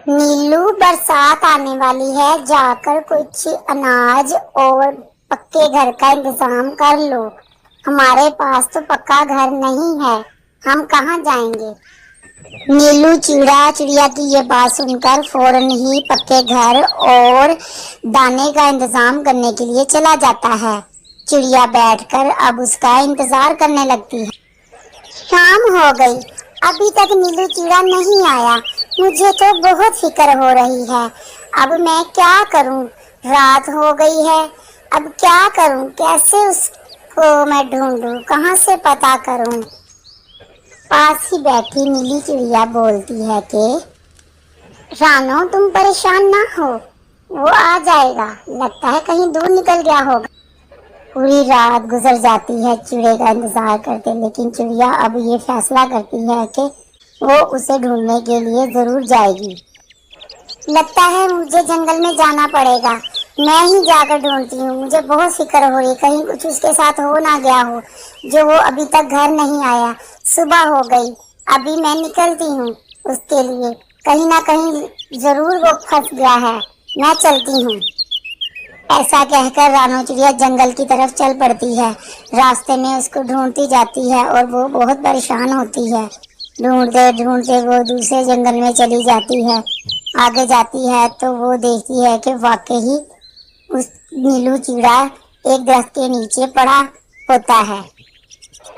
नीलू, बरसात आने वाली है, जाकर कुछ अनाज और पक्के घर का इंतजाम कर लो। हमारे पास तो पक्का घर नहीं है, हम कहाँ जाएंगे। नीलू चिड़िया की ये बात सुनकर फौरन ही पक्के घर और दाने का इंतजाम करने के लिए चला जाता है। चिड़िया बैठकर अब उसका इंतजार करने लगती है। शाम हो गई, अभी तक नीलू चिड़ा नहीं आया। मुझे तो बहुत फिक्र हो रही है। अब मैं क्या करूं? रात हो गई है, अब क्या करूं? कैसे उसको मैं ढूंढूं? कहां से पता करूं? पास ही बैठी नीली चिड़िया बोलती है कि रानो, तुम परेशान ना हो, वो आ जाएगा। लगता है कहीं दूर निकल गया होगा। पूरी रात गुजर जाती है चिड़िया का इंतजार करते, लेकिन चिड़िया अब ये फैसला करती है कि वो उसे ढूंढने के लिए जरूर जाएगी। लगता है मुझे जंगल में जाना पड़ेगा। मैं ही जाकर ढूंढती हूँ। मुझे बहुत फिक्र हो रही, कहीं कुछ उसके साथ हो ना गया हो जो वो अभी तक घर नहीं आया। सुबह हो गई, अभी मैं निकलती हूँ उसके लिए। कहीं ना कहीं जरूर वो फंस गया है। मैं चलती हूँ। ऐसा कहकर रानो चिड़िया जंगल की तरफ चल पड़ती है। रास्ते में उसको ढूंढती जाती है और वो बहुत परेशान होती है। ढूंढते ढूंढते वो दूसरे जंगल में चली जाती है। आगे जाती है तो वो देखती है कि वाकई ही उस नीलू चिड़ा एक दरख्त के नीचे पड़ा होता है।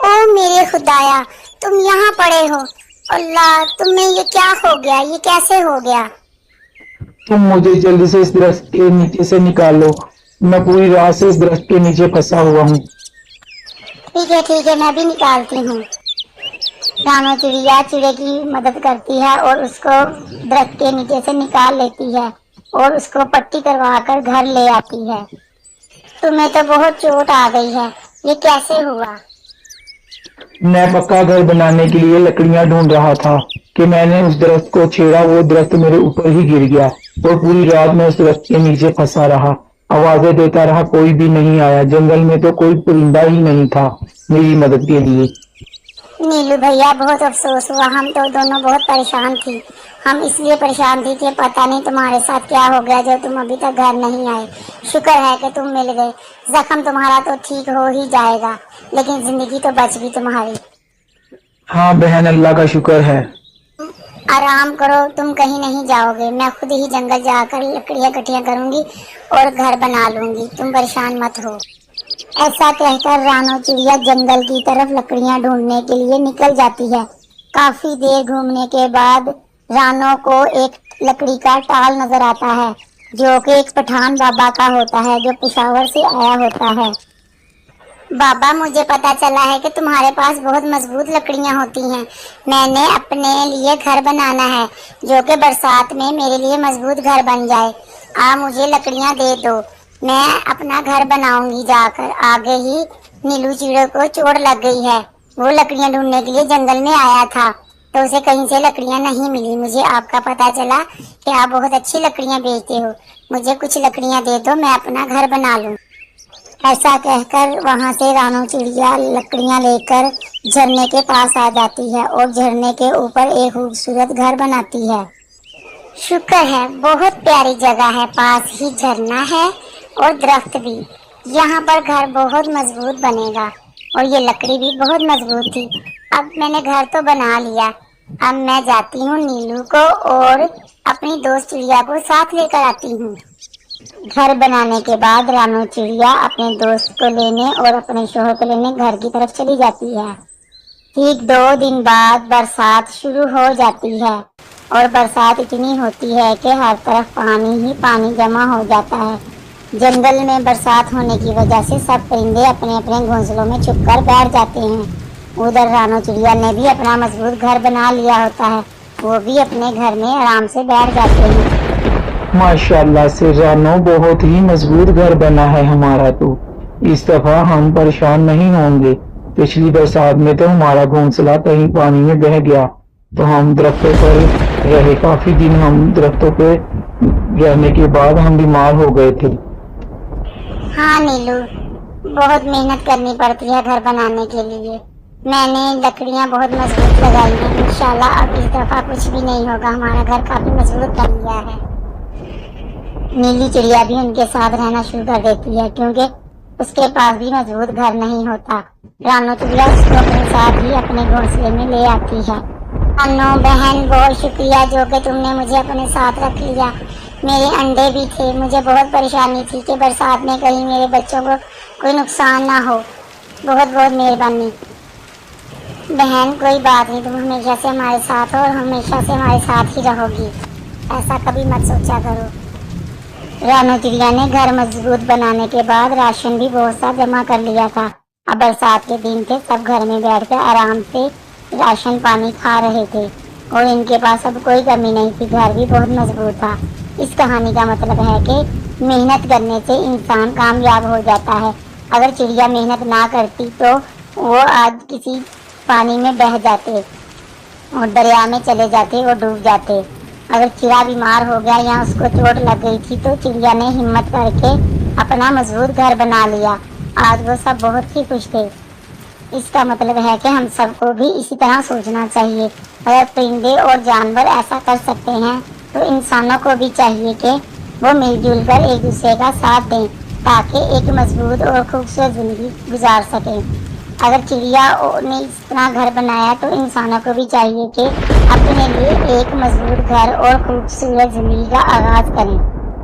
ओ मेरे खुदाया, तुम यहाँ पड़े हो। अल्लाह, तुम्हें ये क्या हो गया? ये कैसे हो गया? तुम मुझे जल्दी से इस दरख्त के नीचे से निकालो। मैं पूरी रात से इस दरख्त के नीचे फंसा हुआ हूँ। ठीक है, मैं भी निकालती हूँ। रानो चिड़िया चिड़े की मदद करती है और उसको दरख्त के नीचे से निकाल लेती है और उसको पट्टी करवा कर घर ले आती है। तुम्हें तो बहुत चोट आ गई है, ये कैसे हुआ? मैं पक्का घर बनाने के लिए लकड़ियां ढूंढ रहा था कि मैंने उस दरख्त को छेड़ा। वो दरख्त मेरे ऊपर ही गिर गया और पूरी रात मैं उस दरख्त के नीचे फंसा रहा। आवाजें देता रहा, कोई भी नहीं आया। जंगल में तो कोई परिंदा ही नहीं था मेरी मदद के लिए। नीलू भैया, बहुत अफसोस हुआ। हम तो दोनों बहुत परेशान थी। हम इसलिए परेशान थी कि पता नहीं तुम्हारे साथ क्या हो गया जो तुम अभी तक घर नहीं आए। शुक्र है कि तुम मिल गए। जख्म तुम्हारा तो ठीक हो ही जाएगा, लेकिन जिंदगी तो बच गई तुम्हारी। हाँ बहन, अल्लाह का शुक्र है। आराम करो, तुम कहीं नहीं जाओगे। मैं खुद ही जंगल जाकर लकड़ियां इकट्ठियां करूंगी और घर बना लूंगी। तुम परेशान मत हो। ऐसा कहकर रानो चिड़िया जंगल की तरफ लकड़ियां ढूंढने के लिए निकल जाती है। काफी देर घूमने के बाद रानो को एक लकड़ी का टाल नजर आता है, जो कि एक पठान बाबा का होता है, जो पेशावर से आया होता है। बाबा, मुझे पता चला है कि तुम्हारे पास बहुत मजबूत लकड़ियां होती हैं। मैंने अपने लिए घर बनाना है, जो कि बरसात में मेरे लिए मजबूत घर बन जाए। आप मुझे लकड़ियां दे दो, मैं अपना घर बनाऊंगी जाकर। आगे ही नीलू चिड़े को चोट लग गई है। वो लकड़ियां ढूंढने के लिए जंगल में आया था, तो उसे कहीं से लकड़ियां नहीं मिली। मुझे आपका पता चला कि आप बहुत अच्छी लकड़ियां बेचते हो। मुझे कुछ लकड़ियां दे दो, मैं अपना घर बना लूं। ऐसा कहकर वहां से रानो चिड़िया लकड़ियां लेकर झरने के पास आ जाती है और झरने के ऊपर एक खूबसूरत घर बनाती है। शुक्र है, बहुत प्यारी जगह है। पास ही झरना है और दरख्त भी। यहाँ पर घर बहुत मजबूत बनेगा और ये लकड़ी भी बहुत मजबूत थी। अब मैंने घर तो बना लिया। अब मैं जाती हूँ नीलू को और अपनी दोस्त चिड़िया को साथ लेकर आती हूँ। घर बनाने के बाद रानो चिड़िया अपने दोस्त को लेने और अपने शोहर को लेने घर की तरफ चली जाती है। ठीक 2 दिन बाद बरसात शुरू हो जाती है और बरसात इतनी होती है कि हर तरफ पानी ही पानी जमा हो जाता है। जंगल में बरसात होने की वजह से सब परिंदे अपने अपने घोंसलों में छुपकर बैठ जाते हैं। उधर रानो चिड़िया ने भी अपना मजबूत घर बना लिया होता है। वो भी अपने घर में आराम से बैठ जाते हैं। माशाल्लाह से रानो, बहुत ही मजबूत घर बना है हमारा। तो इस दफा हम परेशान नहीं होंगे। पिछली बरसात में तो हमारा घोंसला कहीं पानी में बह गया, तो हम दरख्तों पर रहे। काफी दिन हम दरख्तों पे रहने के बाद हम बीमार हो गए थे। हाँ नीलू, बहुत मेहनत करनी पड़ती है घर बनाने के लिए। میں نے لکڑیاں بہت مضبوط لگائی ہیں، انشاءاللہ اب اس دفعہ کچھ بھی نہیں ہوگا، ہمارا گھر کافی مضبوط بن گیا ہے۔ نیلی چڑیا بھی ان کے ساتھ رہنا شروع کر دیتی ہے کیونکہ اس کے پاس بھی مضبوط گھر نہیں ہوتا۔ رانو چڑیا اس کو اپنے ساتھ ہی اپنے گھونسلے میں لے آتی ہے۔ رانو بہن بہت شکریہ جو کہ تم نے مجھے اپنے ساتھ رکھ لیا، میرے انڈے بھی تھے، مجھے بہت پریشانی تھی کہ برسات میں کہیں میرے بچوں کو کوئی نقصان نہ ہو، بہت بہت مہربانی بہن، کوئی بات نہیں، تم ہمیشہ سے ہمارے ساتھ ہو اور ہمیشہ سے ہمارے ساتھ ہی رہو گی، ایسا کبھی مت سوچا کرو۔ رانو چڑیا نے گھر مضبوط بنانے کے بعد راشن بھی بہت سا جمع کر لیا تھا۔ اب برسات کے دن تھے، سب گھر میں بیٹھ کر آرام سے راشن پانی کھا رہے تھے اور ان کے پاس اب کوئی کمی نہیں تھی، گھر بھی بہت مضبوط تھا۔ اس کہانی کا مطلب ہے کہ محنت کرنے سے انسان کامیاب ہو جاتا ہے۔ اگر چڑیا محنت نہ کرتی تو وہ آج کسی پانی میں بہہ جاتے اور دریا میں چلے جاتے اور ڈوب جاتے۔ اگر چڑیا بیمار ہو گیا یا اس کو چوٹ لگ گئی تھی تو چڑیا نے ہمت کر کے اپنا مضبوط گھر بنا لیا، آج وہ سب بہت ہی خوش تھے۔ اس کا مطلب ہے کہ ہم سب کو بھی اسی طرح سوچنا چاہیے، اگر پرندے اور جانور ایسا کر سکتے ہیں تو انسانوں کو بھی چاہیے کہ وہ مل جل کر ایک دوسرے کا ساتھ دیں تاکہ ایک مضبوط اور خوبصورت زندگی گزار سکیں۔ اگر چڑیا نے اس طرح گھر بنایا تو انسانوں کو بھی چاہیے کہ اپنے لیے ایک مضبوط گھر اور خوبصورت زندگی کا آغاز کریں۔